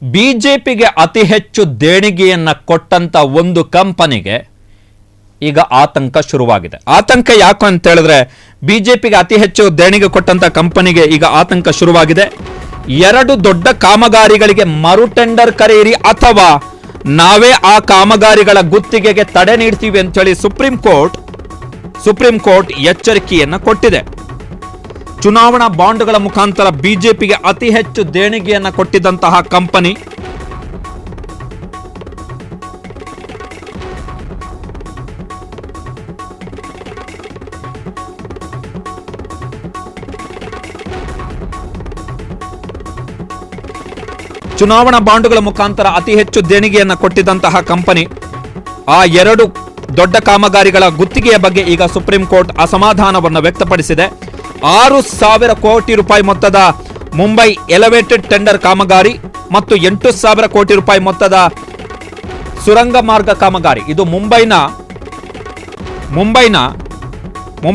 ಬಿಜೆಪಿಗೆ ಅತಿ ಹೆಚ್ಚು ದೇಣಿಗೆಯನ್ನು ಕೊಟ್ಟಂತ ಒಂದು ಕಂಪನಿಗೆ ಈಗ ಆತಂಕ ಶುರುವಾಗಿದೆ. ಆತಂಕ ಯಾಕೆ ಅಂತ ಹೇಳಿದ್ರೆ ಬಿಜೆಪಿಗೆ ಅತಿ ಹೆಚ್ಚು ದೇಣಿಗೆ ಕೊಟ್ಟಂತ ಕಂಪನಿಗೆ ಈಗ ಆತಂಕ ಶುರುವಾಗಿದೆ. ಎರಡು ದೊಡ್ಡ ಕಾಮಗಾರಿಗಳಿಗೆ ಮರು ಟೆಂಡರ್ ಕರೆಯಿರಿ ಅಥವಾ ನಾವೇ ಆ ಕಾಮಗಾರಿಗಳ ಗುತ್ತಿಗೆಗೆ ತಡೆ ನೀಡ್ತೀವಿ ಅಂತ ಹೇಳಿ ಸುಪ್ರೀಂ ಕೋರ್ಟ್ ಎಚ್ಚರಿಕೆಯನ್ನ ಕೊಟ್ಟಿದೆ. ಚುನಾವಣಾ ಬಾಂಡ್ಗಳ ಮುಖಾಂತರ ಬಿಜೆಪಿಗೆ ಅತಿ ಹೆಚ್ಚು ದೇಣಿಗೆಯನ್ನ ಕೊಟ್ಟಿದ್ದಂತಹ ಕಂಪನಿ ಆ ಎರಡು ದೊಡ್ಡ ಕಾಮಗಾರಿಗಳ ಗುತ್ತಿಗೆಯ ಬಗ್ಗೆ ಈಗ ಸುಪ್ರೀಂ ಕೋರ್ಟ್ ಅಸಮಾಧಾನವನ್ನು ವ್ಯಕ್ತಪಡಿಸಿದೆ. 6,000 ಕೋಟಿ ರೂಪಾಯಿ ಮೊತ್ತದ ಮುಂಬೈ ಎಲಿವೇಟೆಡ್ ಟೆಂಡರ್ ಕಾಮಗಾರಿ ಮತ್ತು 8,000 ಕೋಟಿ ರೂಪಾಯಿ ಮೊತ್ತದ ಸುರಂಗ ಮಾರ್ಗ ಕಾಮಗಾರಿ, ಇದು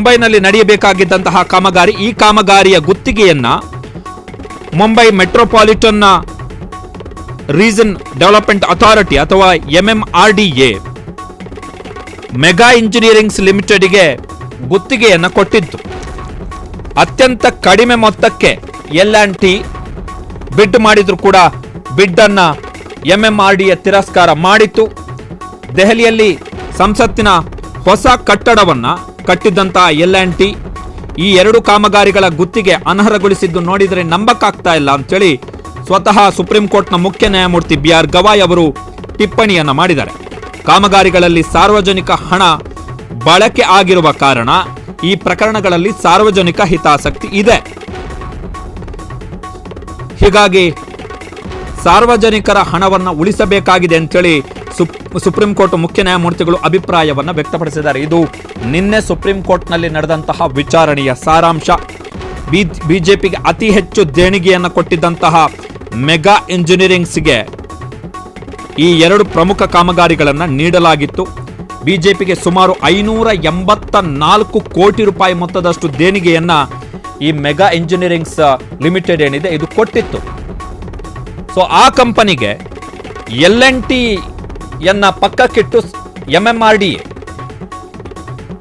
ಮುಂಬೈನಲ್ಲಿ ನಡೆಯಬೇಕಾಗಿದ್ದಂತಹ ಕಾಮಗಾರಿ. ಈ ಕಾಮಗಾರಿಯ ಗುತ್ತಿಗೆಯನ್ನ Mumbai metropolitan region development authority ಅಥವಾ MMRDA ಮೆಗಾ ಇಂಜಿನಿಯರಿಂಗ್ಸ್ ಲಿಮಿಟೆಡ್ಗೆ ಗುತ್ತಿಗೆಯನ್ನು ಕೊಟ್ಟಿತ್ತು. ಅತ್ಯಂತ ಕಡಿಮೆ ಮೊತ್ತಕ್ಕೆ L&T ಬಿಡ್ ಮಾಡಿದ್ರು ಕೂಡ ಬಿಡ್ ಅನ್ನ MMRDA ತಿರಸ್ಕಾರ ಮಾಡಿತ್ತು. ದೆಹಲಿಯಲ್ಲಿ ಸಂಸತ್ತಿನ ಹೊಸ ಕಟ್ಟಡವನ್ನ ಕಟ್ಟಿದ್ದಂತಹ L&T ಈ ಎರಡು ಕಾಮಗಾರಿಗಳ ಗುತ್ತಿಗೆ ಅನರ್ಹಗೊಳಿಸಿದ್ದು ನೋಡಿದರೆ ನಂಬಕ್ಕಾಗ್ತಾ ಇಲ್ಲ ಅಂತೇಳಿ ಸ್ವತಃ ಸುಪ್ರೀಂ ಕೋರ್ಟ್ನ ಮುಖ್ಯ ನ್ಯಾಯಮೂರ್ತಿ BR ಗವಾಯ್ ಅವರು ಟಿಪ್ಪಣಿಯನ್ನ ಮಾಡಿದ್ದಾರೆ. ಕಾಮಗಾರಿಗಳಲ್ಲಿ ಸಾರ್ವಜನಿಕ ಹಣ ಬಳಕೆ ಆಗಿರುವ ಕಾರಣ ಈ ಪ್ರಕರಣಗಳಲ್ಲಿ ಸಾರ್ವಜನಿಕ ಹಿತಾಸಕ್ತಿ ಇದೆ. ಹೀಗಾಗಿ ಸಾರ್ವಜನಿಕರ ಹಣವನ್ನು ಉಳಿಸಬೇಕಾಗಿದೆ ಅಂತೇಳಿ ಸುಪ್ರೀಂ ಕೋರ್ಟ್ ಮುಖ್ಯ ನ್ಯಾಯಮೂರ್ತಿಗಳು ಅಭಿಪ್ರಾಯವನ್ನು ವ್ಯಕ್ತಪಡಿಸಿದ್ದಾರೆ. ಇದು ನಿನ್ನೆ ಸುಪ್ರೀಂ ಕೋರ್ಟ್ನಲ್ಲಿ ನಡೆದಂತಹ ವಿಚಾರಣೆಯ ಸಾರಾಂಶ. ಬಿಜೆಪಿಗೆ ಅತಿ ಹೆಚ್ಚು ದೇಣಿಗೆಯನ್ನು ಕೊಟ್ಟಿದ್ದಂತಹ ಮೆಗಾ ಇಂಜಿನಿಯರಿಂಗ್ಸ್ಗೆ ಈ ಎರಡು ಪ್ರಮುಖ ಕಾಮಗಾರಿಗಳನ್ನು ನೀಡಲಾಗಿತ್ತು. ಬಿಜೆಪಿಗೆ ಸುಮಾರು 584 ಕೋಟಿ ರೂಪಾಯಿ ಮೊತ್ತದಷ್ಟು ದೇಣಿಗೆಯನ್ನ ಈ ಮೆಗಾ ಇಂಜಿನಿಯರಿಂಗ್ಸ್ ಲಿಮಿಟೆಡ್ ಏನಿದೆ ಇದು ಕೊಟ್ಟಿತ್ತು. ಸೊ ಆ ಕಂಪನಿಗೆ L&T ಯನ್ನ ಪಕ್ಕಕ್ಕಿಟ್ಟು MMRDA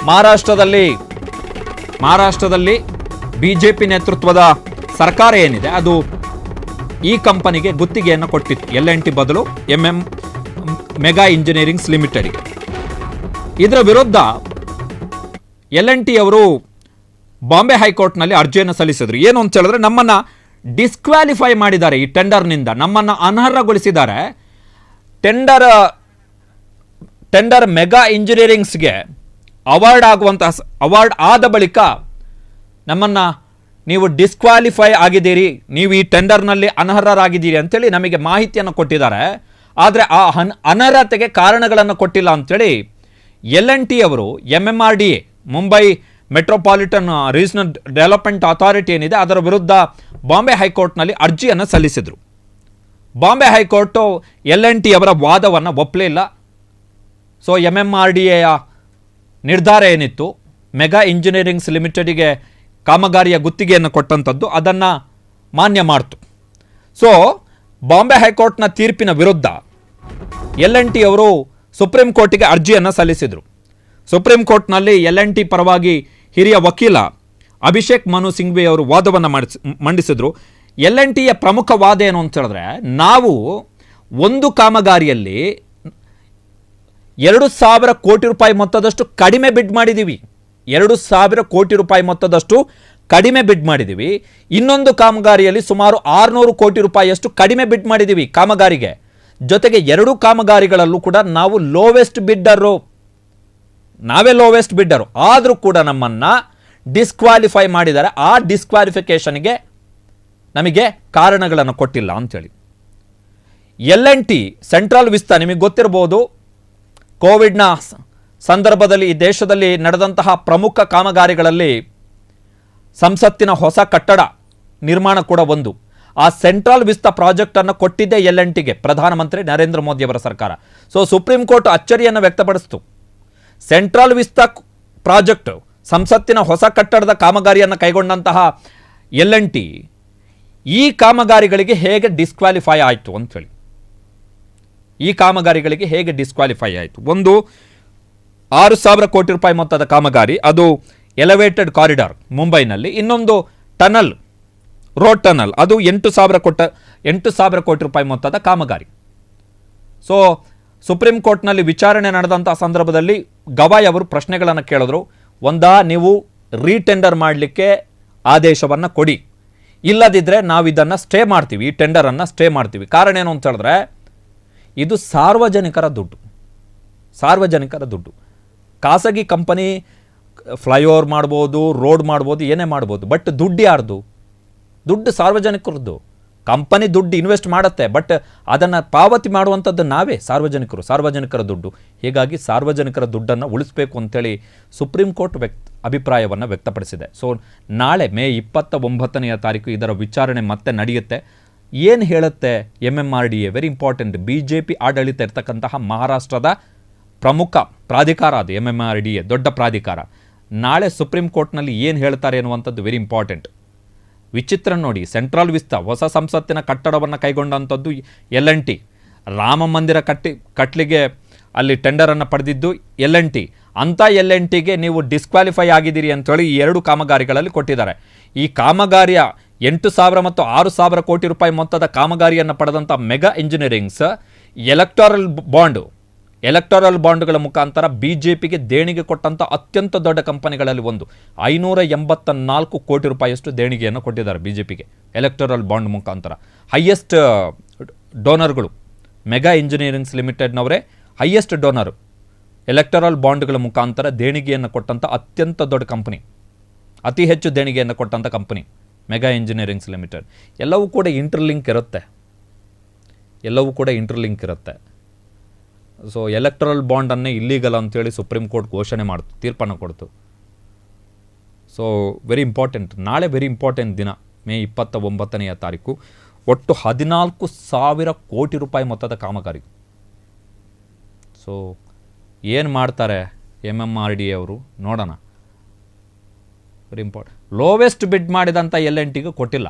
ಮಹಾರಾಷ್ಟ್ರದಲ್ಲಿ ಬಿಜೆಪಿ ನೇತೃತ್ವದ ಸರ್ಕಾರ ಏನಿದೆ ಅದು ಈ ಕಂಪನಿಗೆ ಗುತ್ತಿಗೆಯನ್ನು ಕೊಟ್ಟಿತ್ತು, L&T ಬದಲು ಮೆಗಾ ಇಂಜಿನಿಯರಿಂಗ್ಸ್ ಲಿಮಿಟೆಡ್ಗೆ. ಇದರ ವಿರುದ್ಧ L&T ಅವರು ಬಾಂಬೆ ಹೈಕೋರ್ಟ್ನಲ್ಲಿ ಅರ್ಜಿಯನ್ನು ಸಲ್ಲಿಸಿದ್ರು. ಏನು ಅಂತ ಹೇಳಿದ್ರೆ ನಮ್ಮನ್ನ ಡಿಸ್ಕ್ವಾಲಿಫೈ ಮಾಡಿದ್ದಾರೆ, ಈ ಟೆಂಡರ್ನಿಂದ ನಮ್ಮನ್ನ ಅನರ್ಹಗೊಳಿಸಿದ್ದಾರೆ. ಟೆಂಡರ್ ಮೆಗಾ ಇಂಜಿನಿಯರಿಂಗ್ಸ್ಗೆ ಅವಾರ್ಡ್ ಆದ ಬಳಿಕ ನಮ್ಮನ್ನ ನೀವು ಡಿಸ್ಕ್ವಾಲಿಫೈ ಆಗಿದ್ದೀರಿ, ನೀವು ಈ ಟೆಂಡರ್ನಲ್ಲಿ ಅನರ್ಹರಾಗಿದ್ದೀರಿ ಅಂತೇಳಿ ನಮಗೆ ಮಾಹಿತಿಯನ್ನು ಕೊಟ್ಟಿದ್ದಾರೆ. ಆದರೆ ಆ ಅನರ್ಹತೆಗೆ ಕಾರಣಗಳನ್ನು ಕೊಟ್ಟಿಲ್ಲ ಅಂತೇಳಿ L&T ಅವರು MMRDA Mumbai metropolitan regional development authority ಏನಿದೆ ಅದರ ವಿರುದ್ಧ ಬಾಂಬೆ ಹೈಕೋರ್ಟ್ನಲ್ಲಿ ಅರ್ಜಿಯನ್ನು ಸಲ್ಲಿಸಿದರು. ಬಾಂಬೆ ಹೈಕೋರ್ಟು L&T ಅವರ ವಾದವನ್ನು ಒಪ್ಪಲಿಲ್ಲ. ಸೊ MMRDA ನಿರ್ಧಾರ ಏನಿತ್ತು ಮೆಗಾ ಇಂಜಿನಿಯರಿಂಗ್ಸ್ ಲಿಮಿಟೆಡ್ಗೆ ಕಾಮಗಾರಿಯ ಗುತ್ತಿಗೆಯನ್ನು ಕೊಟ್ಟಂಥದ್ದು ಅದನ್ನು ಮಾನ್ಯ ಮಾಡ್ತು. ಸೊ ಬಾಂಬೆ ಹೈಕೋರ್ಟ್ನ ತೀರ್ಪಿನ ವಿರುದ್ಧ L&T ಅವರು ಸುಪ್ರೀಂ ಕೋರ್ಟಿಗೆ ಅರ್ಜಿಯನ್ನು ಸಲ್ಲಿಸಿದರು. ಸುಪ್ರೀಂ ಕೋರ್ಟ್ನಲ್ಲಿ L&T ಪರವಾಗಿ ಹಿರಿಯ ವಕೀಲ ಅಭಿಷೇಕ್ ಮನು ಸಿಂಘ್ವಿ ಅವರು ವಾದವನ್ನು ಮಂಡಿಸಿದರು. L&Tಯ ಪ್ರಮುಖ ವಾದ ಏನು ಅಂತ ಹೇಳಿದ್ರೆ, ನಾವು ಒಂದು ಕಾಮಗಾರಿಯಲ್ಲಿ 2,000 ಕೋಟಿ ರೂಪಾಯಿ ಮೊತ್ತದಷ್ಟು ಕಡಿಮೆ ಬಿಡ್ ಮಾಡಿದ್ದೀವಿ, 2,000 ಕೋಟಿ ರೂಪಾಯಿ ಮೊತ್ತದಷ್ಟು ಕಡಿಮೆ ಬಿಡ್ ಮಾಡಿದ್ದೀವಿ. ಇನ್ನೊಂದು ಕಾಮಗಾರಿಯಲ್ಲಿ ಸುಮಾರು 600 ಕೋಟಿ ರೂಪಾಯಿಯಷ್ಟು ಕಡಿಮೆ ಬಿಡ್ ಮಾಡಿದ್ದೀವಿ ಕಾಮಗಾರಿಗೆ. ಜೊತೆಗೆ ಎರಡು ಕಾಮಗಾರಿಗಳಲ್ಲೂ ಕೂಡ ನಾವು ಲೋವೆಸ್ಟ್ ಬಿಡ್ಡರು ಆದರೂ ಕೂಡ ನಮ್ಮನ್ನು ಡಿಸ್ಕ್ವಾಲಿಫೈ ಮಾಡಿದ್ದಾರೆ. ಆ ಡಿಸ್ಕ್ವಾಲಿಫಿಕೇಷನ್ಗೆ ನಮಗೆ ಕಾರಣಗಳನ್ನು ಕೊಟ್ಟಿಲ್ಲ ಅಂಥೇಳಿ L&T ಸೆಂಟ್ರಲ್ ವಿಸ್ತಾ ನಿಮಗೆ ಗೊತ್ತಿರಬಹುದು, ಕೋವಿಡ್ನ ಸಂದರ್ಭದಲ್ಲಿ ಈ ದೇಶದಲ್ಲಿ ನಡೆದಂತಹ ಪ್ರಮುಖ ಕಾಮಗಾರಿಗಳಲ್ಲಿ ಸಂಸತ್ತಿನ ಹೊಸ ಕಟ್ಟಡ ನಿರ್ಮಾಣ ಕೂಡ ಒಂದು. ಆ ಸೆಂಟ್ರಲ್ ವಿಸ್ತಾ ಪ್ರಾಜೆಕ್ಟ್ ಅನ್ನು ಕೊಟ್ಟಿದ್ದೇ L&Tಗೆ ಪ್ರಧಾನಮಂತ್ರಿ ನರೇಂದ್ರ ಮೋದಿ ಅವರ ಸರ್ಕಾರ. ಸೊ ಸುಪ್ರೀಂ ಕೋರ್ಟ್ ಅಚ್ಚರಿಯನ್ನು ವ್ಯಕ್ತಪಡಿಸಿತು. ಸೆಂಟ್ರಲ್ ವಿಸ್ತಾ ಪ್ರಾಜೆಕ್ಟ್ ಸಂಸತ್ತಿನ ಹೊಸ ಕಟ್ಟಡದ ಕಾಮಗಾರಿಯನ್ನು ಕೈಗೊಂಡಂತಹ L&T ಈ ಕಾಮಗಾರಿಗಳಿಗೆ ಹೇಗೆ ಡಿಸ್ಕ್ವಾಲಿಫೈ ಆಯಿತು ಅಂತ ಹೇಳಿ ಈ ಕಾಮಗಾರಿಗಳಿಗೆ ಹೇಗೆ ಡಿಸ್ಕ್ವಾಲಿಫೈ ಆಯಿತು? ಒಂದು 6,000 ಕೋಟಿ ರೂಪಾಯಿ ಮೊತ್ತದ ಕಾಮಗಾರಿ, ಅದು ಎಲಿವೇಟೆಡ್ ಕಾರಿಡಾರ್ ಮುಂಬೈನಲ್ಲಿ. ಇನ್ನೊಂದು ಟನಲ್, ರೋಡ್ ಟನಲ್, ಅದು 8,000 ಕೋಟಿ ರೂಪಾಯಿ ಮೊತ್ತದ ಕಾಮಗಾರಿ. ಸೊ ಸುಪ್ರೀಂ ಕೋರ್ಟ್ನಲ್ಲಿ ವಿಚಾರಣೆ ನಡೆದಂಥ ಸಂದರ್ಭದಲ್ಲಿ ಗವಾಯ್ ಅವರು ಪ್ರಶ್ನೆಗಳನ್ನು ಕೇಳಿದ್ರು. ಒಂದಾ ನೀವು ರೀಟೆಂಡರ್ ಮಾಡಲಿಕ್ಕೆ ಆದೇಶವನ್ನು ಕೊಡಿ, ಇಲ್ಲದಿದ್ದರೆ ನಾವು ಇದನ್ನು ಸ್ಟೇ ಮಾಡ್ತೀವಿ, ಈ ಟೆಂಡರನ್ನು ಸ್ಟೇ ಮಾಡ್ತೀವಿ. ಕಾರಣ ಏನು ಅಂತ ಹೇಳಿದ್ರೆ ಇದು ಸಾರ್ವಜನಿಕರ ದುಡ್ಡು. ಖಾಸಗಿ ಕಂಪನಿ ಫ್ಲೈಓವರ್ ಮಾಡ್ಬೋದು, ರೋಡ್ ಮಾಡ್ಬೋದು, ಏನೇ ಮಾಡ್ಬೋದು, ಬಟ್ ದುಡ್ಡು ಯಾರ್ದು? ದುಡ್ಡು ಸಾರ್ವಜನಿಕರದ್ದು. ಕಂಪನಿ ದುಡ್ಡು ಇನ್ವೆಸ್ಟ್ ಮಾಡುತ್ತೆ, ಬಟ್ ಅದನ್ನು ಪಾವತಿ ಮಾಡುವಂಥದ್ದು ನಾವೇ, ಸಾರ್ವಜನಿಕರ ದುಡ್ಡು. ಹೀಗಾಗಿ ಸಾರ್ವಜನಿಕರ ದುಡ್ಡನ್ನು ಉಳಿಸಬೇಕು ಅಂತೇಳಿ ಸುಪ್ರೀಂ ಕೋರ್ಟ್ ಅಭಿಪ್ರಾಯವನ್ನು ವ್ಯಕ್ತಪಡಿಸಿದೆ. ಸೊ ನಾಳೆ ಮೇ 29ನೇ ತಾರೀಕು ಇದರ ವಿಚಾರಣೆ ಮತ್ತೆ ನಡೆಯುತ್ತೆ. ಏನು ಹೇಳುತ್ತೆ MMRDA? Very important. BJP ಆಡಳಿತ ಇರ್ತಕ್ಕಂತಹ ಮಹಾರಾಷ್ಟ್ರದ ಪ್ರಮುಖ ಪ್ರಾಧಿಕಾರ ಅದು MMRDA, ದೊಡ್ಡ ಪ್ರಾಧಿಕಾರ. ನಾಳೆ ಸುಪ್ರೀಂ ಕೋರ್ಟ್ನಲ್ಲಿ ಏನು ಹೇಳ್ತಾರೆ ಅನ್ನುವಂಥದ್ದು ವೆರಿ ಇಂಪಾರ್ಟೆಂಟ್. ವಿಚಿತ್ರ ನೋಡಿ, ಸೆಂಟ್ರಲ್ ವಿಸ್ತಾ ಹೊಸ ಸಂಸತ್ತಿನ ಕಟ್ಟಡವನ್ನು ಕೈಗೊಂಡಂಥದ್ದು L&T. ರಾಮ ಮಂದಿರ ಕಟ್ಟಲಿಗೆ ಅಲ್ಲಿ ಟೆಂಡರನ್ನು ಪಡೆದಿದ್ದು L&T. ಅಂಥ L&Tಗೆ ನೀವು ಡಿಸ್ಕ್ವಾಲಿಫೈ ಆಗಿದ್ದೀರಿ ಅಂತೇಳಿ ಈ 2 ಕಾಮಗಾರಿಗಳಲ್ಲಿ ಕೊಟ್ಟಿದ್ದಾರೆ. ಈ ಕಾಮಗಾರಿಯ 8,000 ಮತ್ತು 6,000 ಕೋಟಿ ರೂಪಾಯಿ ಮೊತ್ತದ ಕಾಮಗಾರಿಯನ್ನು ಪಡೆದಂಥ ಮೆಗಾ ಇಂಜಿನಿಯರಿಂಗ್ಸ್ ಎಲೆಕ್ಟೋರಲ್ ಬಾಂಡ್ಗಳ ಮುಖಾಂತರ BJPಗೆ ದೇಣಿಗೆ ಕೊಟ್ಟಂಥ ಅತ್ಯಂತ ದೊಡ್ಡ ಕಂಪನಿಗಳಲ್ಲಿ ಒಂದು. 584 ಕೋಟಿ ರೂಪಾಯಿಯಷ್ಟು ದೇಣಿಗೆಯನ್ನು ಕೊಟ್ಟಿದ್ದಾರೆ BJPಗೆ ಎಲೆಕ್ಟೋರಲ್ ಬಾಂಡ್ ಮುಖಾಂತರ. ಹೈಯೆಸ್ಟ್ ಡೋನರ್ಗಳು ಮೆಗಾ ಇಂಜಿನಿಯರಿಂಗ್ಸ್ ಲಿಮಿಟೆಡ್ನವರೇ ಹೈಯೆಸ್ಟ್ ಡೋನರು. ಎಲೆಕ್ಟೋರಲ್ ಬಾಂಡ್ಗಳ ಮುಖಾಂತರ ದೇಣಿಗೆಯನ್ನು ಕೊಟ್ಟಂಥ ಅತ್ಯಂತ ದೊಡ್ಡ ಕಂಪನಿ, ಅತಿ ಹೆಚ್ಚು ದೇಣಿಗೆಯನ್ನು ಕೊಟ್ಟಂಥ ಕಂಪನಿ ಮೆಗಾ ಇಂಜಿನಿಯರಿಂಗ್ಸ್ ಲಿಮಿಟೆಡ್. ಎಲ್ಲವೂ ಕೂಡ ಇಂಟರ್ಲಿಂಕ್ ಇರುತ್ತೆ. ಸೊ ಎಲೆಕ್ಟರಲ್ ಬಾಂಡನ್ನೇ ಇಲ್ಲೀಗಲ್ ಅಂತೇಳಿ ಸುಪ್ರೀಂ ಕೋರ್ಟ್ ಘೋಷಣೆ ಮಾಡ್ತು, ತೀರ್ಪನ್ನು ಕೊಡ್ತು. So very important. ನಾಳೆ ವೆರಿ ಇಂಪಾರ್ಟೆಂಟ್ ದಿನ, ಮೇ 29ನೇ ತಾರೀಕು. ಒಟ್ಟು 14,000 ಕೋಟಿ ರೂಪಾಯಿ ಮೊತ್ತದ ಕಾಮಗಾರಿ. ಸೊ ಏನು ಮಾಡ್ತಾರೆ MMRDA ಅವರು ನೋಡೋಣ. Very important. ಲೋವೆಸ್ಟ್ ಬಿಡ್ ಮಾಡಿದಂಥ L&Tಗೆ ಕೊಟ್ಟಿಲ್ಲ.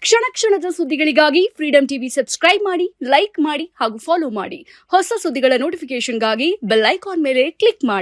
ಕ್ಷಣ ಕ್ಷಣದ ಸುದ್ದಿಗಳಿಗಾಗಿ ಫ್ರೀಡಂ ಟಿವಿ ಸಬ್ಸ್ಕ್ರೈಬ್ ಮಾಡಿ, ಲೈಕ್ ಮಾಡಿ ಹಾಗೂ ಫಾಲೋ ಮಾಡಿ. ಹೊಸ ಸುದ್ದಿಗಳ ನೋಟಿಫಿಕೇಶನ್ಗಾಗಿ ಬೆಲ್ ಐಕಾನ್ ಮೇಲೆ ಕ್ಲಿಕ್ ಮಾಡಿ.